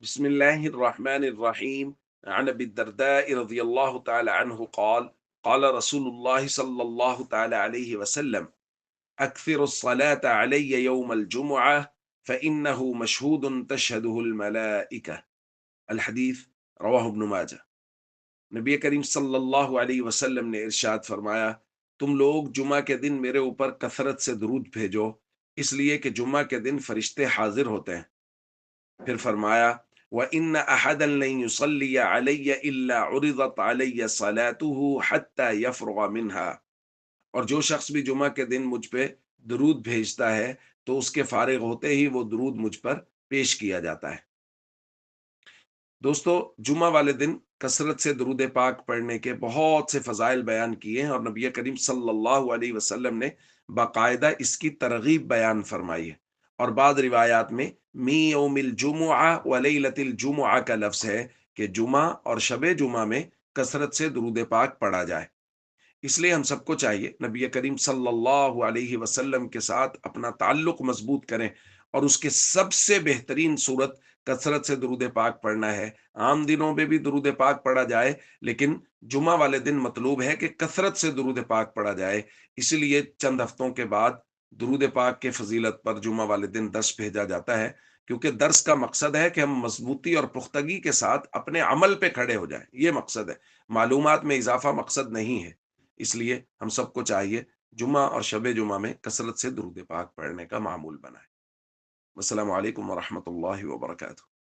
بسم الله الرحمن الرحيم. عن أبي الدرداء رضي الله تعالى عنه قال قال رسول الله صلى الله تعالى عليه وسلم: أكثر الصلاة علي يوم الجمعة فإنه مشهود تشهده الملائكة. الحدیث رواہ ابن ماجہ۔ نبی کریم صلی اللہ علیہ وسلم نے ارشاد فرمایا، تم لوگ جمعہ کے دن میرے اوپر کثرت سے درود بھیجو، اس لیے کہ جمعہ کے دن فرشتے حاضر ہوتے ہیں۔ پھر فرمایا، وَإِنَّ أَحَدًا لَن يُصَلِّيَ عَلَيَّ إِلَّا عُرِضَتْ عَلَيَّ صَلَاتُهُ حَتَّى يَفْرُغَ مِنْهَا۔ اور جو شخص بھی جمعہ کے دن مجھ پہ درود بھیجتا ہے تو اس کے فارغ ہوتے ہی وہ درود مجھ پر پیش کیا جاتا ہے۔ دوستو، جمعہ والے دن کثرت سے درود پاک پڑھنے کے بہت سے فضائل بیان کیے ہیں، اور نبی کریم صلی اللہ علیہ وسلم نے باقاعدہ اس کی ترغیب بیان فرمائی ہے۔ اور بعض روایات میں می یوم الجمعہ و لیلۃ الجمعہ کا لفظ ہے کہ جمعہ اور شب جمعہ میں کثرت سے درود پاک پڑھا جائے۔ اس لیے ہم سب کو چاہیے نبی کریم صلی اللہ علیہ وسلم کے ساتھ اپنا تعلق مضبوط کریں، اور اس کے سب سے بہترین صورت کثرت سے درود پاک پڑھنا ہے۔ عام دنوں میں بھی درود پاک پڑھا جائے، لیکن جمعہ والے دن مطلوب ہے کہ کثرت سے درود پاک پڑھا جائے۔ اسی لیے چند ہفتوں کے بعد درود پاک کے فضیلت پر جمعہ والے دن درس بھیجا جاتا ہے، کیونکہ درس کا مقصد ہے کہ ہم مضبوطی اور پختگی کے ساتھ اپنے عمل پہ کھڑے ہو جائیں، یہ مقصد ہے، معلومات میں اضافہ مقصد نہیں ہے۔ اس لیے ہم سب کو چاہیے جمعہ اور شب جمعہ میں کثرت سے درود پاک پڑھنے کا معمول بنائیں۔ السلام علیکم ورحمۃ اللہ وبرکاتہ۔